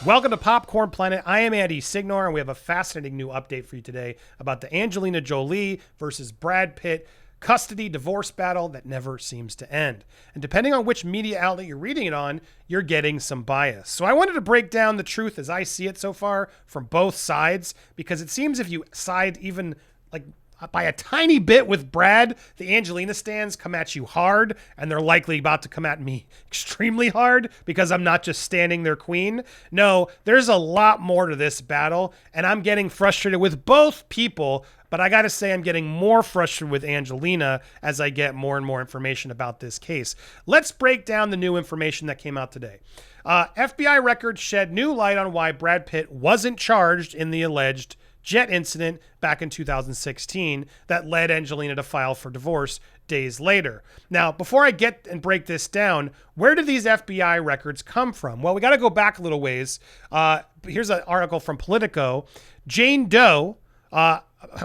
Welcome to Popcorn Planet. I am Andy Signor, and we have a fascinating new update for you today about the Angelina Jolie versus Brad Pitt custody divorce battle that never seems to end. And depending on which media outlet you're reading it on, you're getting some bias. So I wanted to break down the truth as I see it so far from both sides, because it seems if you side even like by a tiny bit with Brad, the Angelina stans come at you hard, and they're likely about to come at me extremely hard because I'm not just standing their queen. No, there's a lot more to this battle, and I'm getting frustrated with both people, but I got to say I'm getting more frustrated with Angelina as I get more and more information about this case. Let's break down the new information that came out today. FBI records shed new light on why Brad Pitt wasn't charged in the alleged jet incident back in 2016 that led Angelina to file for divorce days later. Now, before I get and break this down, where did these FBI records come from? Well, we got to go back a little ways. Here's an article from Politico. Jane Doe,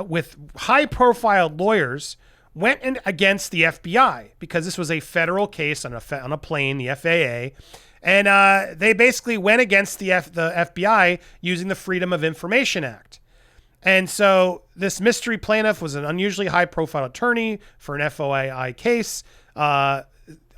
with high-profile lawyers, went in against the FBI because this was a federal case on a plane, the FAA. And they basically went against the FBI using the Freedom of Information Act. And so this mystery plaintiff was an unusually high-profile attorney for an FOIA case.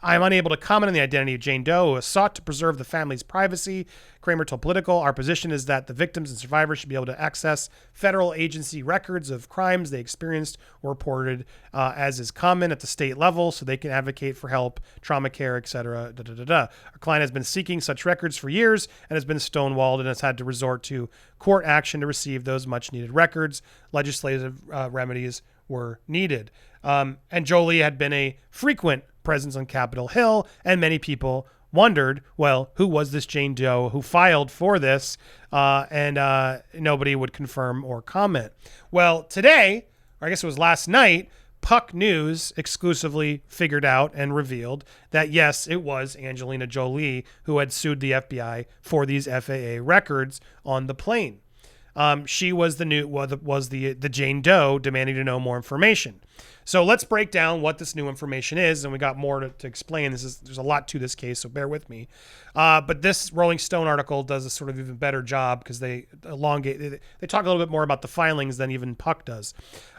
I'm unable to comment on the identity of Jane Doe, who has sought to preserve the family's privacy. Kramer told Politico, "Our position is that the victims and survivors should be able to access federal agency records of crimes they experienced or reported, as is common at the state level, so they can advocate for help, trauma care, etc. Our client has been seeking such records for years and has been stonewalled and has had to resort to court action to receive those much-needed records. Legislative remedies were needed." And Jolie had been a frequent presence on Capitol Hill, and many people wondered, well, who was this Jane Doe who filed for this? And nobody would confirm or comment. Well, today, or I guess it was last night, Puck News exclusively figured out and revealed that, yes, it was Angelina Jolie who had sued the FBI for these FAA records on the plane. She was the Jane Doe demanding to know more information. So let's break down what this new information is, and we got more to explain. There's a lot to this case, so bear with me. But this Rolling Stone article does a sort of even better job because they talk a little bit more about the filings than even Puck does.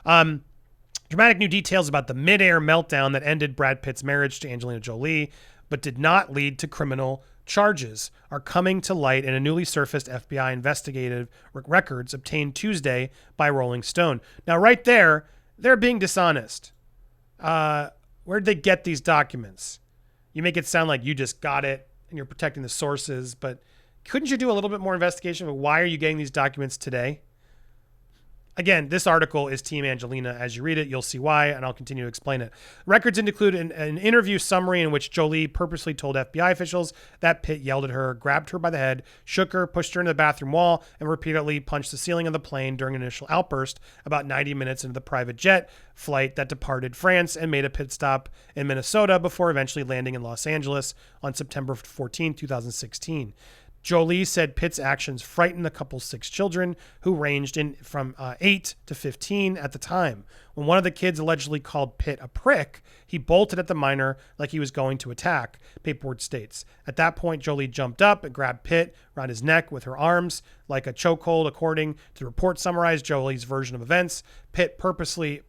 Dramatic new details about the mid-air meltdown that ended Brad Pitt's marriage to Angelina Jolie, but did not lead to criminal charges, are coming to light in a newly surfaced FBI investigative records obtained Tuesday by Rolling Stone. Now, right there, they're being dishonest. Where'd they get these documents? You make it sound like you just got it and you're protecting the sources, but couldn't you do a little bit more investigation of why are you getting these documents today? Again, this article is Team Angelina. As you read it, you'll see why, and I'll continue to explain it. Records include an interview summary in which Jolie purposely told FBI officials that Pitt yelled at her, grabbed her by the head, shook her, pushed her into the bathroom wall, and repeatedly punched the ceiling of the plane during an initial outburst about 90 minutes into the private jet flight that departed France and made a pit stop in Minnesota before eventually landing in Los Angeles on September 14, 2016. Jolie said Pitt's actions frightened the couple's 6 children, who ranged from 8 to 15 at the time. When one of the kids allegedly called Pitt a prick, he bolted at the minor like he was going to attack, paperwork states. At that point, Jolie jumped up and grabbed Pitt around his neck with her arms like a chokehold. According to the report summarized Jolie's version of events, Pitt purposely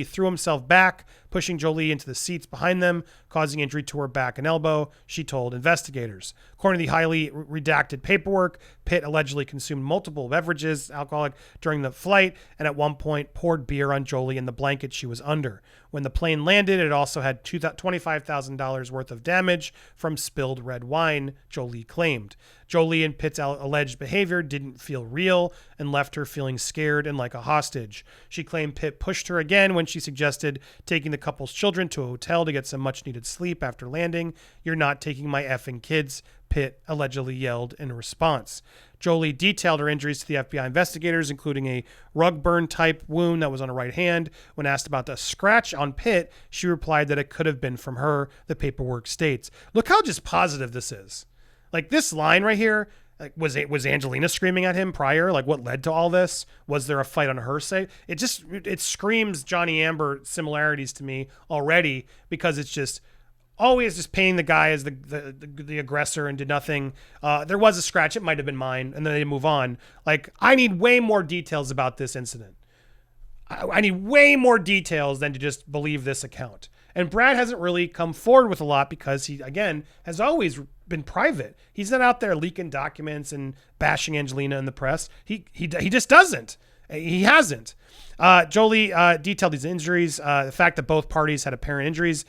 threw himself back, pushing Jolie into the seats behind them, causing injury to her back and elbow, she told investigators. According to the highly redacted paperwork, Pitt allegedly consumed multiple beverages, alcoholic, during the flight, and at one point poured beer on Jolie in the blanket she was under. When the plane landed, it also had $25,000 worth of damage from spilled red wine, Jolie claimed. Jolie and Pitt's alleged behavior didn't feel real and left her feeling scared and like a hostage. She claimed Pitt pushed her again when she suggested taking the couple's children to a hotel to get some much-needed sleep after landing. "You're not taking my effing kids," Pitt allegedly yelled in response. Jolie detailed her injuries to the FBI investigators, including a rug burn type wound that was on her right hand. When asked about the scratch on Pitt, she replied that it could have been from her, the paperwork states. Look how just positive this is. Like this line right here, like was Angelina screaming at him prior? Like what led to all this? Was there a fight on her side? It screams Johnny Amber similarities to me already, because it's just always just painting the guy as the aggressor and did nothing. There was a scratch. It might have been mine. And then they move on. Like, I need way more details about this incident. I need way more details than to just believe this account. And Brad hasn't really come forward with a lot because he, again, has always been private. He's not out there leaking documents and bashing Angelina in the press. He just doesn't. He hasn't. Jolie detailed these injuries. The fact that both parties had apparent injuries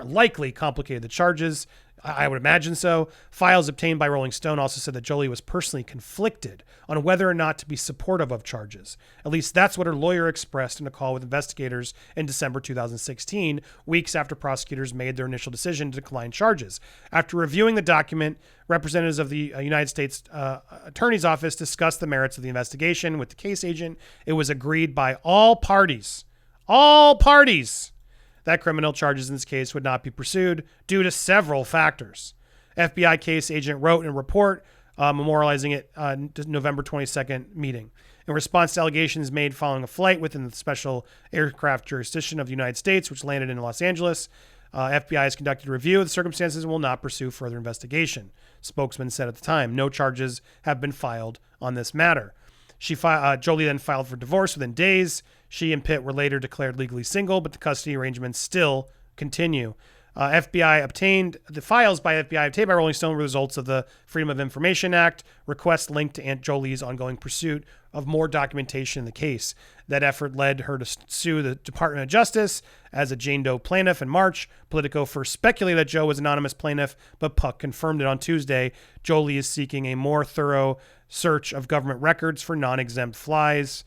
likely complicated the charges. I would imagine so. Files obtained by Rolling Stone also said that Jolie was personally conflicted on whether or not to be supportive of charges. At least that's what her lawyer expressed in a call with investigators in December 2016, weeks after prosecutors made their initial decision to decline charges. After reviewing the document, representatives of the United States Attorney's Office discussed the merits of the investigation with the case agent. It was agreed by all parties, that criminal charges in this case would not be pursued due to several factors. FBI case agent wrote in a report memorializing it November 22nd meeting. In response to allegations made following a flight within the special aircraft jurisdiction of the United States, which landed in Los Angeles, FBI has conducted a review of the circumstances and will not pursue further investigation. Spokesman said at the time, no charges have been filed on this matter. Jolie then filed for divorce within days. She and Pitt were later declared legally single, but the custody arrangements still continue. FBI obtained the files by FBI obtained by Rolling Stone were results of the Freedom of Information Act request linked to Aunt Jolie's ongoing pursuit of more documentation in the case. That effort led her to sue the Department of Justice as a Jane Doe plaintiff in March. Politico first speculated that Joe was an anonymous plaintiff, but Puck confirmed it on Tuesday. Jolie is seeking a more thorough search of government records for non-exempt files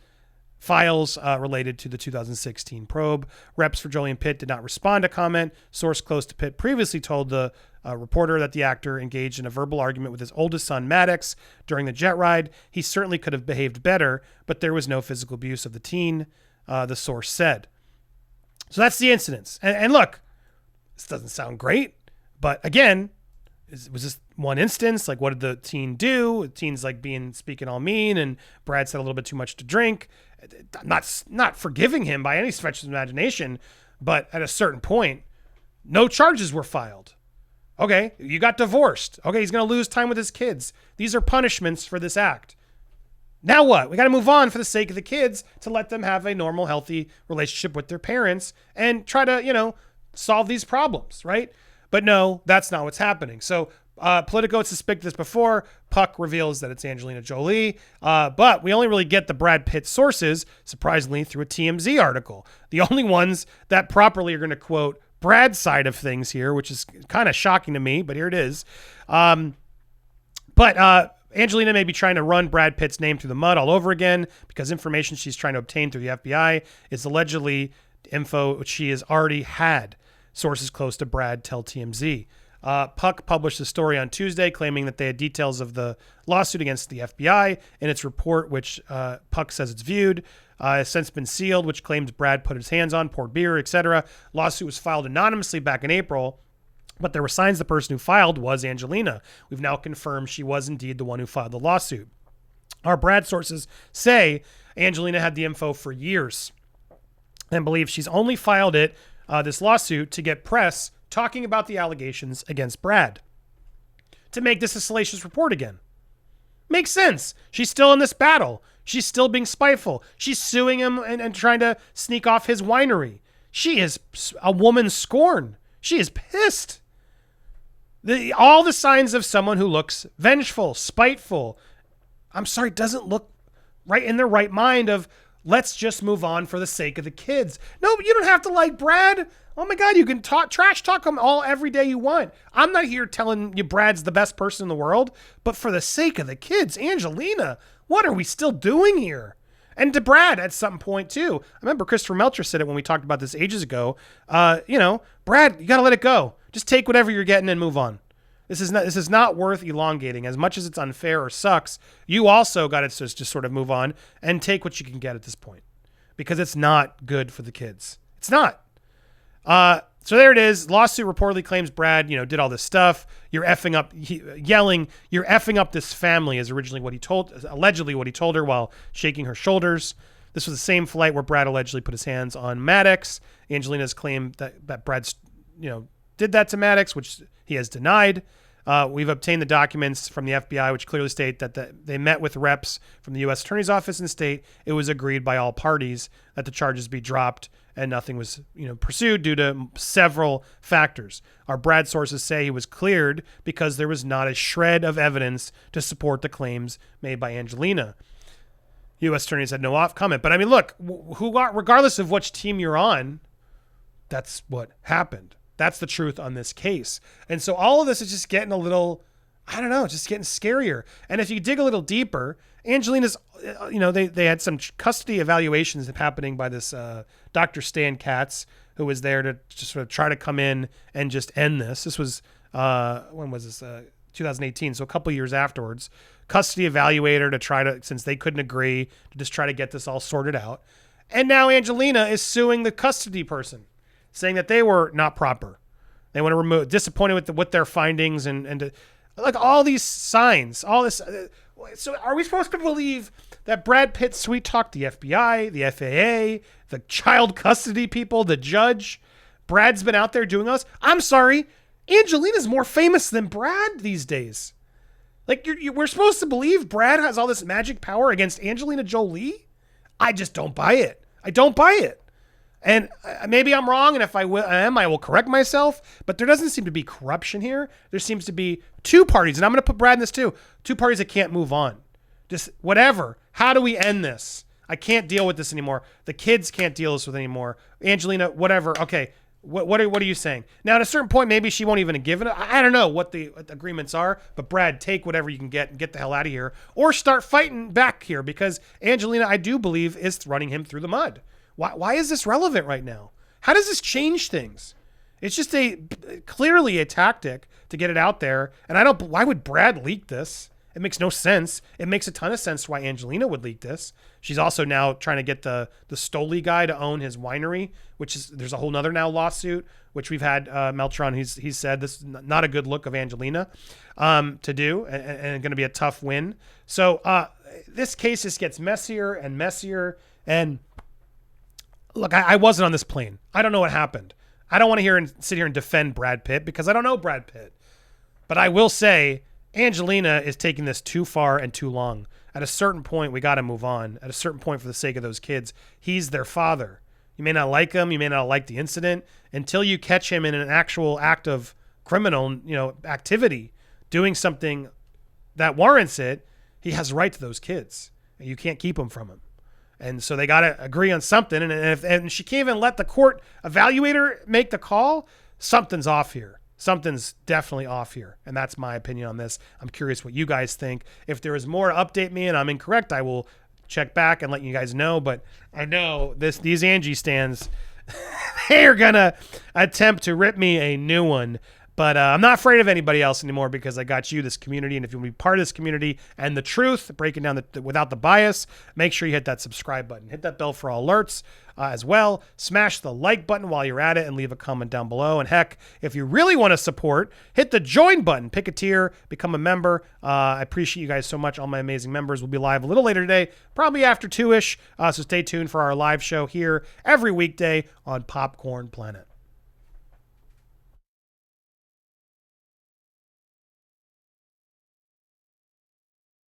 related to the 2016 probe. Reps for Jolie and Pitt did not respond to comment. Source close to Pitt previously told the reporter that the actor engaged in a verbal argument with his oldest son, Maddox, during the jet ride. He certainly could have behaved better, but there was no physical abuse of the teen, the source said. So that's the incidents. And look, this doesn't sound great, but again, was this one instance? Like, what did the teen do? The teen's like speaking all mean, and Brad said a little bit too much to drink. Not forgiving him by any stretch of imagination, but at a certain point, no charges were filed. Okay, you got divorced. Okay, he's going to lose time with his kids. These are punishments for this act. Now what? We got to move on for the sake of the kids to let them have a normal, healthy relationship with their parents and try to, solve these problems, right? But no, that's not what's happening. So Politico had suspected this before. Puck reveals that it's Angelina Jolie. But we only really get the Brad Pitt sources, surprisingly, through a TMZ article. The only ones that properly are going to quote Brad's side of things here, which is kind of shocking to me, but here it is. But Angelina may be trying to run Brad Pitt's name through the mud all over again because information she's trying to obtain through the FBI is allegedly info which she has already had. Sources close to Brad tell TMZ. Puck published a story on Tuesday claiming that they had details of the lawsuit against the FBI in its report, which Puck says it's viewed. Has since been sealed, which claims Brad put his hands on, poured beer, etc. Lawsuit was filed anonymously back in April, but there were signs the person who filed was Angelina. We've now confirmed she was indeed the one who filed the lawsuit. Our Brad sources say Angelina had the info for years and believe she's only filed it, this lawsuit, to get press talking about the allegations against Brad, to make this a salacious report again. Makes sense. She's still in this battle. She's still being spiteful. She's suing him and trying to sneak off his winery. She is a woman scorned. She is pissed. All the signs of someone who looks vengeful, spiteful. I'm sorry, doesn't look right in their right mind of, let's just move on for the sake of the kids. No, but you don't have to like Brad. Oh my God, you can trash talk him all every day you want. I'm not here telling you Brad's the best person in the world, but for the sake of the kids, Angelina, what are we still doing here? And to Brad at some point too. I remember Christopher Melcher said it when we talked about this ages ago. Brad, you got to let it go. Just take whatever you're getting and move on. This is not worth elongating. As much as it's unfair or sucks, you also got to just sort of move on and take what you can get at this point, because it's not good for the kids. It's not. So there it is. Lawsuit reportedly claims Brad, did all this stuff. You're effing up, yelling. You're effing up this family is allegedly what he told her while shaking her shoulders. This was the same flight where Brad allegedly put his hands on Maddox. Angelina's claimed that Brad's, did that to Maddox, which he has denied. We've obtained the documents from the FBI, which clearly state that they met with reps from the U.S. Attorney's Office in the state. It was agreed by all parties that the charges be dropped, and nothing was pursued due to several factors. Our Brad sources say he was cleared because there was not a shred of evidence to support the claims made by Angelina. U.S. attorneys had no comment. But I mean, look, regardless of which team you're on, that's what happened. That's the truth on this case. And so all of this is just getting a little, I don't know, just getting scarier. And if you dig a little deeper, Angelina's, they had some custody evaluations happening by this Dr. Stan Katz, who was there to just sort of try to come in and just end this. This was, when was this? 2018. So a couple years afterwards, custody evaluator to try to, since they couldn't agree, to just try to get this all sorted out. And now Angelina is suing the custody person, saying that they were not proper. They want to remove, disappointed with their findings and like all these signs, all this. So are we supposed to believe that Brad Pitt sweet talked the FBI, the FAA, the child custody people, the judge? Brad's been out there doing all this. I'm sorry. Angelina's more famous than Brad these days. Like we're supposed to believe Brad has all this magic power against Angelina Jolie? I just don't buy it. I don't buy it. And maybe I'm wrong, and if I will correct myself, but there doesn't seem to be corruption here. There seems to be two parties, and I'm going to put Brad in this too, two parties that can't move on. Just whatever. How do we end this? I can't deal with this anymore. The kids can't deal with this anymore. Angelina, whatever. Okay, what are you saying? Now, at a certain point, maybe she won't even give it. I don't know what the agreements are, but Brad, take whatever you can get and get the hell out of here, or start fighting back here, because Angelina, I do believe, is running him through the mud. Why is this relevant right now? How does this change things? It's just clearly a tactic to get it out there. And why would Brad leak this? It makes no sense. It makes a ton of sense why Angelina would leak this. She's also now trying to get the Stoli guy to own his winery, there's a whole nother now lawsuit, which we've had Meltron. He's said this is not a good look of Angelina to do, and going to be a tough win. So this case just gets messier and messier. And look, I wasn't on this plane. I don't know what happened. I don't want to sit here and defend Brad Pitt because I don't know Brad Pitt. But I will say Angelina is taking this too far and too long. At a certain point, we got to move on. At a certain point, for the sake of those kids, he's their father. You may not like him. You may not like the incident. Until you catch him in an actual act of criminal, activity, doing something that warrants it, he has a right to those kids. And you can't keep them from him. And so they got to agree on something. And she can't even let the court evaluator make the call. Something's off here. Something's definitely off here. And that's my opinion on this. I'm curious what you guys think. If there is more, update me, and I'm incorrect, I will check back and let you guys know. But I know these Angie stands, they're going to attempt to rip me a new one. But I'm not afraid of anybody else anymore because I got you, this community. And if you want to be part of this community and the truth, breaking down without the bias, make sure you hit that subscribe button. Hit that bell for all alerts as well. Smash the like button while you're at it and leave a comment down below. And heck, if you really want to support, hit the join button. Pick a tier, become a member. I appreciate you guys so much. All my amazing members will be live a little later today, probably after 2-ish. So stay tuned for our live show here every weekday on Popcorn Planet.